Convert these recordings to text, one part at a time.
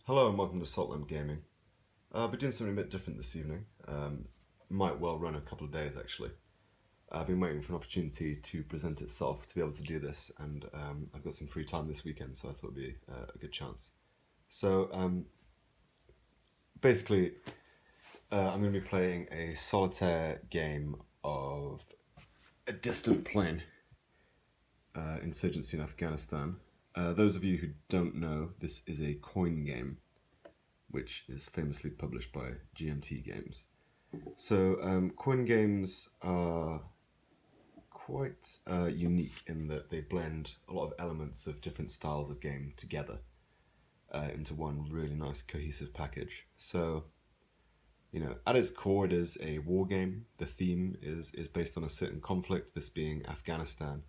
Hello and welcome to Saltland Gaming. I'll be doing something a bit different this evening. Might well run a couple of days actually. I've been waiting for an opportunity to present itself to be able to do this, and I've got some free time this weekend, so I thought it'd be a good chance. So basically, I'm going to be playing a solitaire game of a distant plane, insurgency in Afghanistan. Those of you who don't know, this is a coin game, which is famously published by GMT games. So coin games are quite unique in that they blend a lot of elements of different styles of game together into one really nice cohesive package. So, at its core, it is a war game. The theme is based on a certain conflict, this being Afghanistan,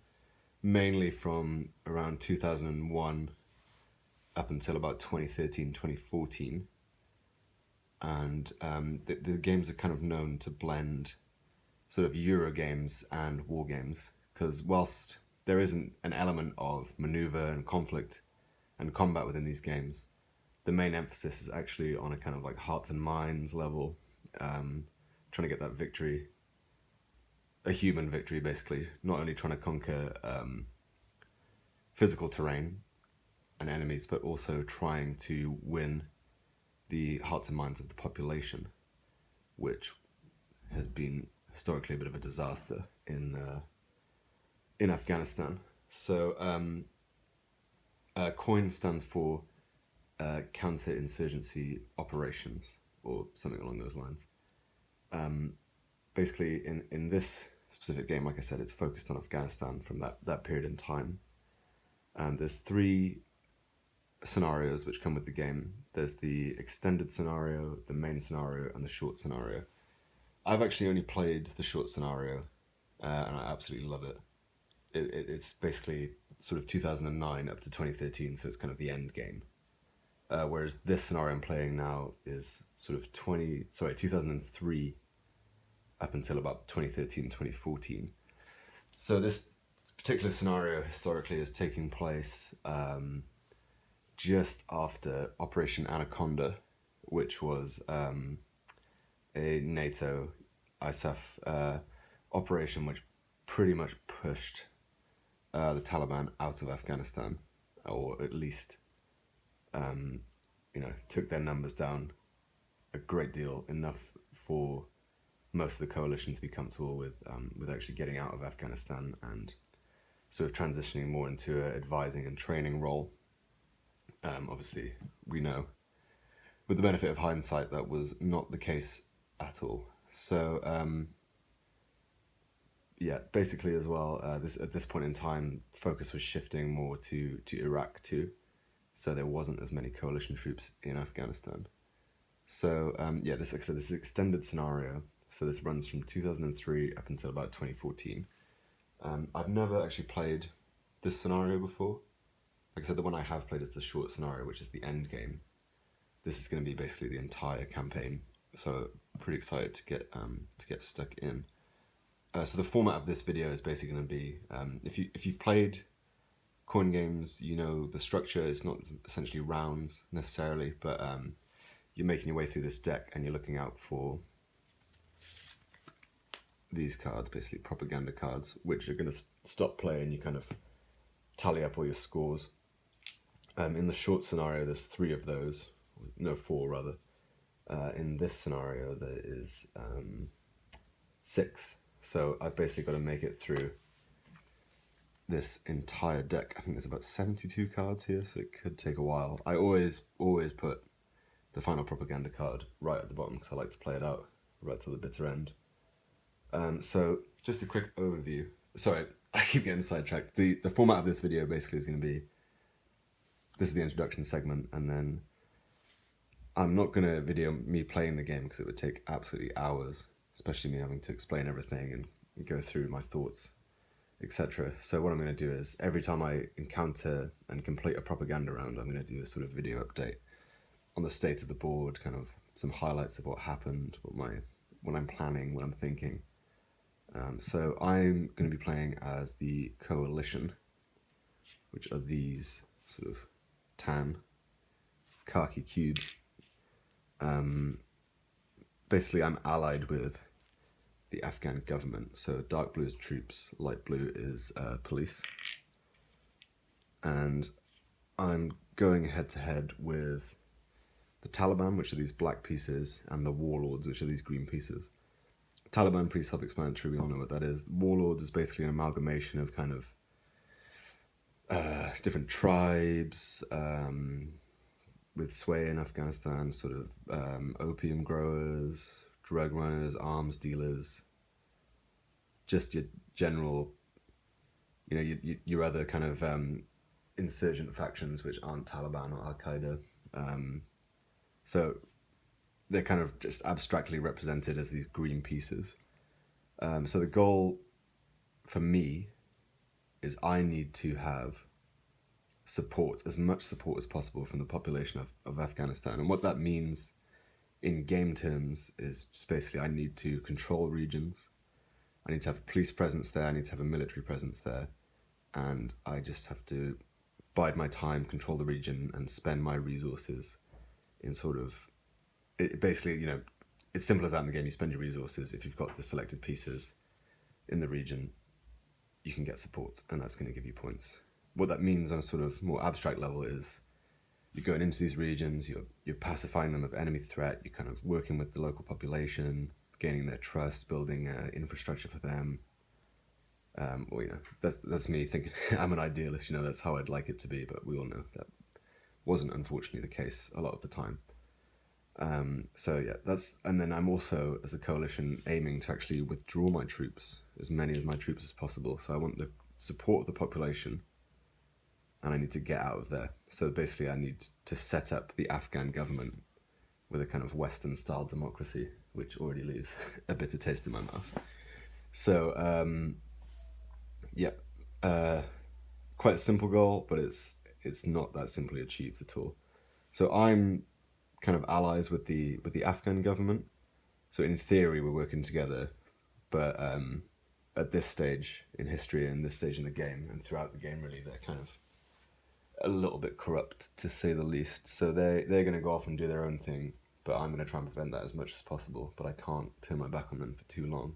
mainly from around 2001 up until about 2013, 2014. And the games are kind of known to blend sort of Euro games and war games, because whilst there isn't an element of maneuver and conflict and combat within these games, the main emphasis is actually on a kind of like hearts and minds level, trying to get that victory, a human victory basically, not only trying to conquer physical terrain and enemies, but also trying to win the hearts and minds of the population, which has been historically a bit of a disaster in Afghanistan. So COIN stands for counter-insurgency operations, or something along those lines. Basically, in this specific game, like I said, it's focused on Afghanistan from that period in time. And there's three scenarios which come with the game. There's the extended scenario, the main scenario, and the short scenario. I've actually only played the short scenario, and I absolutely love it. It's basically sort of 2009 up to 2013, so it's kind of the end game. Whereas this scenario I'm playing now is sort of 2003 up until about 2013, 2014. So this particular scenario historically is taking place just after Operation Anaconda, which was a NATO ISAF operation which pretty much pushed the Taliban out of Afghanistan, or at least took their numbers down a great deal, enough for most of the coalition to be comfortable with actually getting out of Afghanistan and sort of transitioning more into an advising and training role. Obviously, we know, with the benefit of hindsight, that was not the case at all. So, basically as well, at this point in time, focus was shifting more to Iraq too. So there wasn't as many coalition troops in Afghanistan. So, this, like I said, this is extended scenario. So this runs from 2003 up until about 2014. I've never actually played this scenario before. Like I said, the one I have played is the short scenario, which is the end game. This is going to be basically the entire campaign, so pretty excited to get stuck in. So the format of this video is basically going to be, if you've played coin games, you know the structure is not essentially rounds necessarily, but you're making your way through this deck and you're looking out for these cards, basically propaganda cards, which are going to stop play and you kind of tally up all your scores. In the short scenario, there's four rather. In this scenario, there is 6. So I've basically got to make it through this entire deck. I think there's about 72 cards here, so it could take a while. I always put the final propaganda card right at the bottom because I like to play it out right to the bitter end. So just a quick overview. Sorry, I keep getting sidetracked. The format of this video basically is going to be, this is the introduction segment, and then I'm not going to video me playing the game because it would take absolutely hours, especially me having to explain everything and go through my thoughts, etc. So what I'm going to do is, every time I encounter and complete a propaganda round, I'm going to do a sort of video update on the state of the board, kind of some highlights of what happened, what I'm planning, what I'm thinking. So I'm going to be playing as the coalition, which are these sort of tan khaki cubes. Basically, I'm allied with the Afghan government. So dark blue is troops, light blue is police. And I'm going head to head with the Taliban, which are these black pieces, and the warlords, which are these green pieces. Taliban, pretty self-explanatory, we all know what that is. Warlords is basically an amalgamation of kind of different tribes with sway in Afghanistan, sort of opium growers, drug runners, arms dealers, just your general, your other kind of insurgent factions which aren't Taliban or Al-Qaeda. So they're kind of just abstractly represented as these green pieces. So the goal for me is I need to have support, as much support as possible from the population of Afghanistan. And what that means in game terms is basically I need to control regions. I need to have a police presence there. I need to have a military presence there. And I just have to bide my time, control the region, and spend my resources in sort of... basically, it's simple as that in the game. You spend your resources. If you've got the selected pieces in the region, you can get support, and that's going to give you points. What that means on a sort of more abstract level is you're going into these regions, you're pacifying them of enemy threat, you're kind of working with the local population, gaining their trust, building infrastructure for them. That's me thinking I'm an idealist, that's how I'd like it to be, but we all know that wasn't unfortunately the case a lot of the time. And then I'm also, as a coalition, aiming to actually withdraw my troops, as many of my troops as possible. So I want the support of the population, and I need to get out of there. So basically I need to set up the Afghan government with a kind of Western-style democracy, which already leaves a bitter taste in my mouth. So, quite a simple goal, but it's not that simply achieved at all. So I'm kind of allies with the Afghan government. So in theory, we're working together, but at this stage in history and this stage in the game and throughout the game, really, they're kind of a little bit corrupt, to say the least. So they're going to go off and do their own thing, but I'm going to try and prevent that as much as possible. But I can't turn my back on them for too long,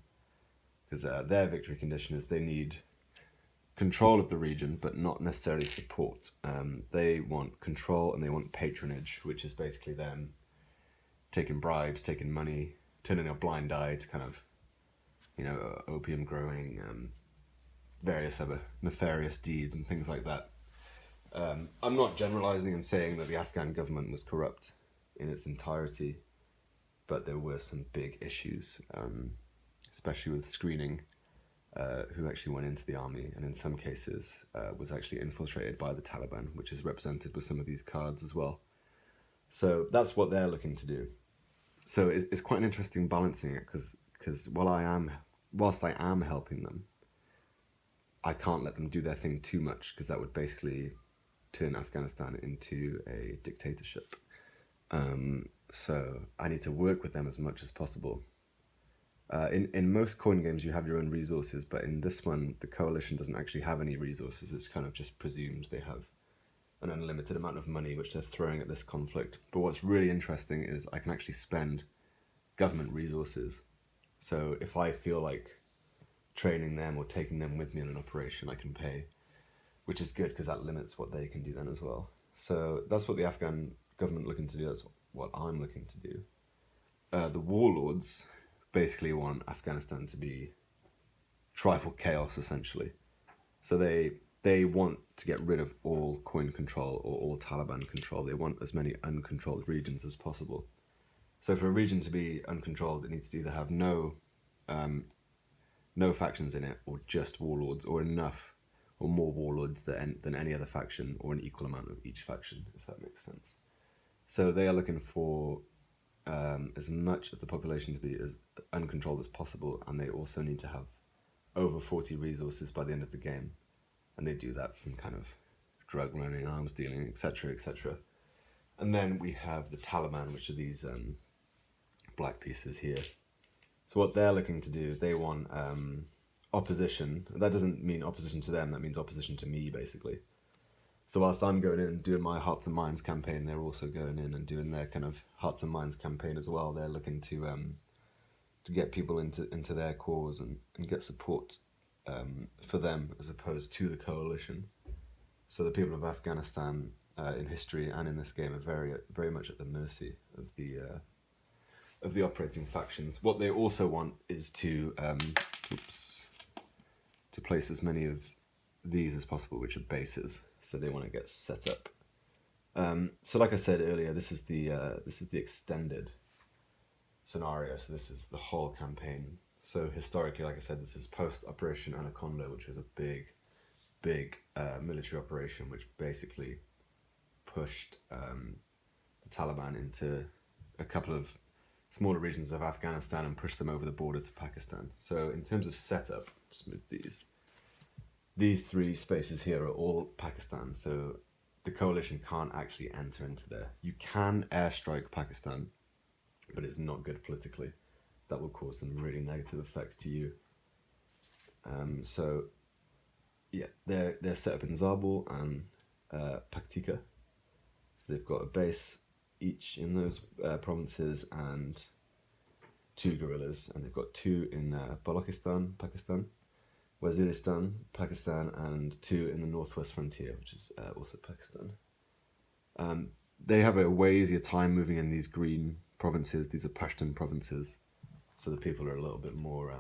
because their victory condition is they need control of the region, but not necessarily support. They want control and they want patronage, which is basically them taking bribes, taking money, turning a blind eye to kind of, opium growing, various other nefarious deeds and things like that. I'm not generalizing and saying that the Afghan government was corrupt in its entirety, but there were some big issues, especially with screening. Who actually went into the army, and in some cases was actually infiltrated by the Taliban, which is represented with some of these cards as well. So that's what they're looking to do. So it's quite an interesting balancing it, because whilst I am helping them, I can't let them do their thing too much, because that would basically turn Afghanistan into a dictatorship. So I need to work with them as much as possible. In most coin games, you have your own resources, but in this one, the coalition doesn't actually have any resources. It's kind of just presumed they have an unlimited amount of money which they're throwing at this conflict. But what's really interesting is I can actually spend government resources. So if I feel like training them or taking them with me in an operation, I can pay, which is good because that limits what they can do then as well. So that's what the Afghan government looking to do. That's what I'm looking to do. The warlords basically want Afghanistan to be tribal chaos, essentially. So they want to get rid of all coin control or all Taliban control. They want as many uncontrolled regions as possible. So for a region to be uncontrolled, it needs to either have no factions in it, or just warlords, or enough or more warlords than any other faction, or an equal amount of each faction, if that makes sense. So they are looking for as much of the population to be as uncontrolled as possible, and they also need to have over 40 resources by the end of the game, and they do that from kind of drug running, arms dealing, etc., etc. And then we have the Taliban, which are these black pieces here. So what they're looking to do, they want opposition. That doesn't mean opposition to them, that means opposition to me, basically. So whilst I'm going in and doing my Hearts and Minds campaign, they're also going in and doing their kind of Hearts and Minds campaign as well. They're looking to get people into their cause and get support for them as opposed to the coalition. So the people of Afghanistan in history and in this game are very much at the mercy of the operating factions. What they also want is to place as many of these as possible, which are bases. So they want to get set up. So like I said earlier, this is the extended scenario. So this is the whole campaign. So historically, like I said, this is post Operation Anaconda, which was a big military operation, which basically pushed the Taliban into a couple of smaller regions of Afghanistan and pushed them over the border to Pakistan. So in terms of setup, just move these three spaces here are all Pakistan. So the coalition can't actually enter into there. You can airstrike Pakistan, but it's not good politically. That will cause some really negative effects to you. So yeah, they're set up in Zabul and Paktika. So they've got a base each in those provinces and 2 guerrillas, and they've got 2 in Balochistan, Pakistan, Waziristan, Pakistan, and 2 in the northwest frontier, which is also Pakistan. They have a way easier time moving in these green provinces. These are Pashtun provinces, so the people are a little bit more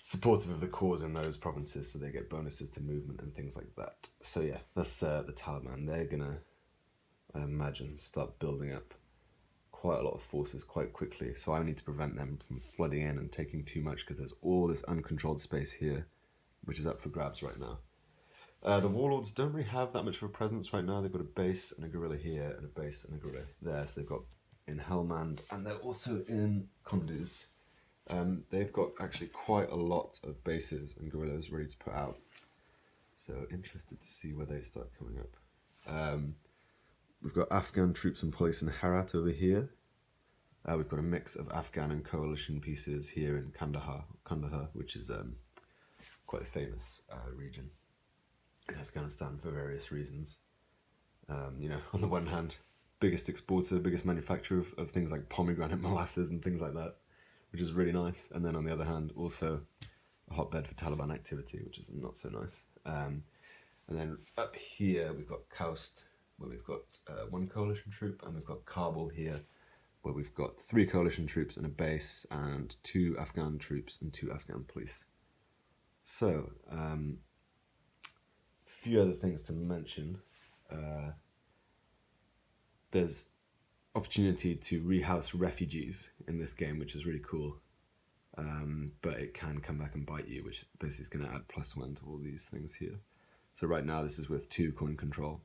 supportive of the cause in those provinces, so they get bonuses to movement and things like that. So yeah, that's the Taliban. They're gonna, I imagine, start building up quite a lot of forces quite quickly. So I need to prevent them from flooding in and taking too much, because there's all this uncontrolled space here, which is up for grabs right now. The warlords don't really have that much of a presence right now. They've got a base and a guerrilla here and a base and a guerrilla there. So they've got in Helmand, and they're also in Kunduz. They've got actually quite a lot of bases and guerrillas ready to put out. So interested to see where they start coming up. We've got Afghan troops in place in Herat over here. We've got a mix of Afghan and coalition pieces here in Kandahar, which is quite a famous region in Afghanistan for various reasons. On the one hand, biggest exporter, biggest manufacturer of things like pomegranate molasses and things like that, which is really nice. And then on the other hand, also a hotbed for Taliban activity, which is not so nice. And then up here, we've got Kaust, where we've got 1 coalition troop, and we've got Kabul here, where we've got 3 coalition troops and a base, and 2 Afghan troops and 2 Afghan police. So, a few other things to mention. There's opportunity to rehouse refugees in this game, which is really cool. But it can come back and bite you, which basically is going to add +1 to all these things here. So right now this is with 2 coin control,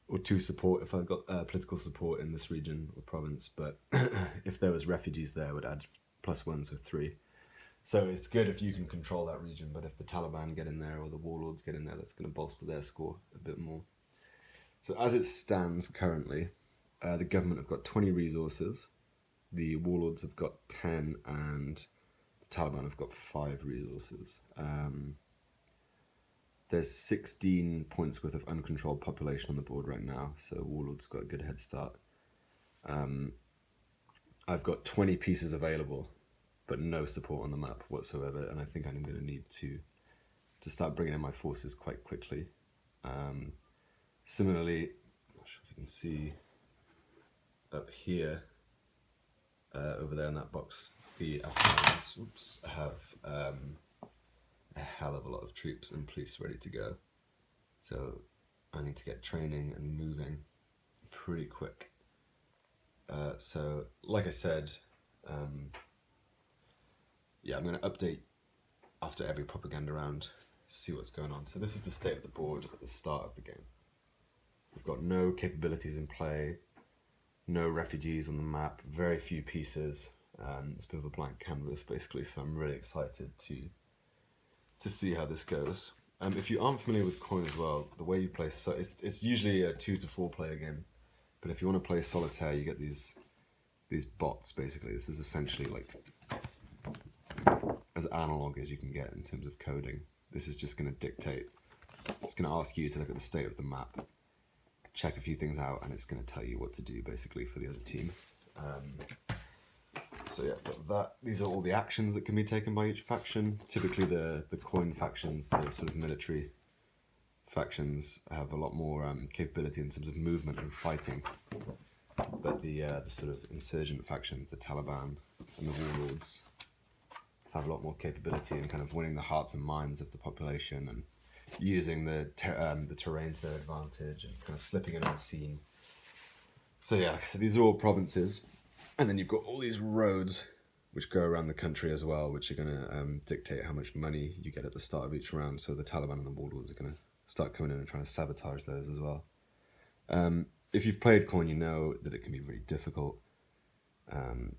or 2 support if I've got political support in this region or province, but if there was refugees there, it would add +1, so 3. So it's good if you can control that region, but if the Taliban get in there or the warlords get in there, that's going to bolster their score a bit more. So as it stands currently, the government have got 20 resources, the warlords have got 10, and the Taliban have got 5 resources. There's 16 points worth of uncontrolled population on the board right now, so warlords got a good head start. I've got 20 pieces available, but no support on the map whatsoever, and I think I'm going to need to start bringing in my forces quite quickly. Similarly, I'm not sure if you can see up here, over there in that box, the Afghans have a hell of a lot of troops and police ready to go. So I need to get training and moving pretty quick. So like I said, I'm going to update after every propaganda round, see what's going on. So this is the state of the board at the start of the game. We've got no capabilities in play, no refugees on the map, very few pieces. It's a bit of a blank canvas basically, so I'm really excited to see how this goes. If you aren't familiar with Coin as well, the way you play, so it's usually a 2 to 4 player game, but if you want to play solitaire, you get these bots basically. This is essentially like as analog as you can get in terms of coding. This is just going to dictate It's going to ask you to look at the state of the map, check a few things out, and it's going to tell you what to do basically for the other team. So yeah, these are all the actions that can be taken by each faction. Typically the coin factions, the sort of military factions, have a lot more capability in terms of movement and fighting. But the sort of insurgent factions, the Taliban and the warlords, have a lot more capability in kind of winning the hearts and minds of the population and using the terrain to their advantage and kind of slipping in unseen. So yeah, so these are all provinces. And then you've got all these roads which go around the country as well, which are going to dictate how much money you get at the start of each round. So the Taliban and the warlords are going to start coming in and trying to sabotage those as well. If you've played Coin, you know that it can be really difficult.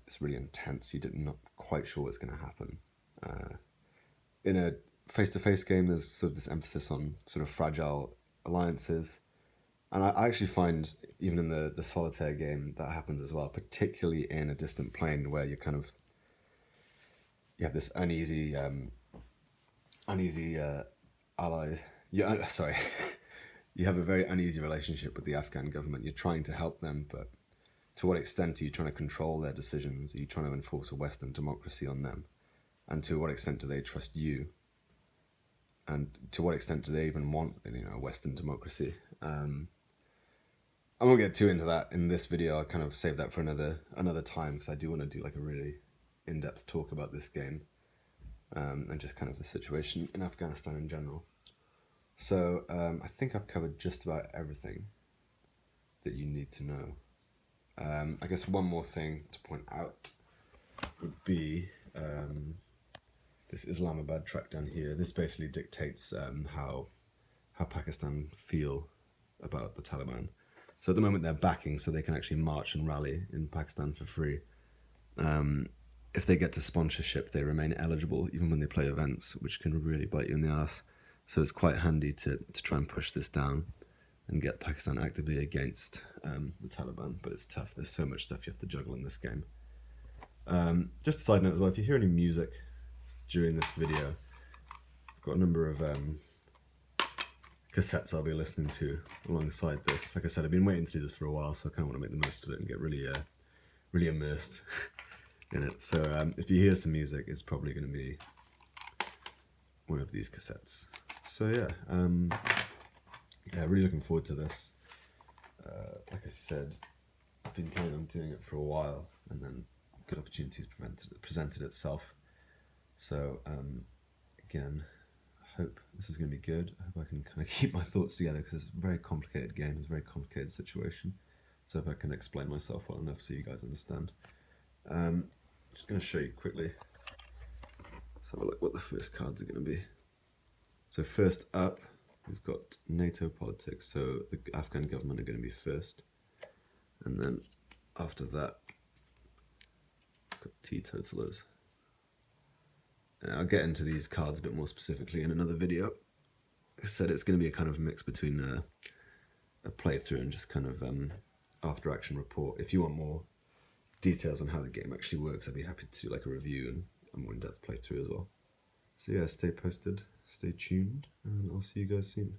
It's really intense. You're not quite sure what's going to happen. In a face-to-face game, there's sort of this emphasis on sort of fragile alliances. And I actually find, even in the solitaire game, that happens as well, particularly in a distant plane where you have this uneasy ally. Sorry, you have a very uneasy relationship with the Afghan government. You're trying to help them, but to what extent are you trying to control their decisions? Are you trying to enforce a Western democracy on them? And to what extent do they trust you? And to what extent do they even want, a Western democracy? I won't get too into that in this video. I'll kind of save that for another time, because I do want to do like a really in-depth talk about this game and just kind of the situation in Afghanistan in general. So I think I've covered just about everything that you need to know. I guess one more thing to point out would be this Islamabad track down here. This basically dictates how Pakistan feel about the Taliban. So at the moment they're backing, so they can actually march and rally in Pakistan for free. If they get to sponsorship, they remain eligible even when they play events, which can really bite you in the ass. So it's quite handy to try and push this down and get Pakistan actively against the Taliban, but it's tough. There's so much stuff you have to juggle in this game. Just a side note as well, if you hear any music during this video, I've got a number of cassettes I'll be listening to alongside this. Like I said, I've been waiting to do this for a while, so I kind of want to make the most of it and get really immersed in it. So if you hear some music, it's probably going to be one of these cassettes. So yeah, really looking forward to this. Like I said, I've been planning on doing it for a while, and then good opportunities presented itself. So again, I hope this is going to be good. I hope I can kind of keep my thoughts together, because it's a very complicated game, it's a very complicated situation. So if I can explain myself well enough so you guys understand. I'm just going to show you quickly. Let's have a look what the first cards are going to be. So first up, we've got NATO politics. So the Afghan government are going to be first. And then after that, we've got teetotalers. And I'll get into these cards a bit more specifically in another video. Like I said, it's going to be a kind of mix between a playthrough and just kind of after action report. If you want more details on how the game actually works, I'd be happy to do like a review and a more in-depth playthrough as well. So yeah, stay posted, stay tuned, and I'll see you guys soon.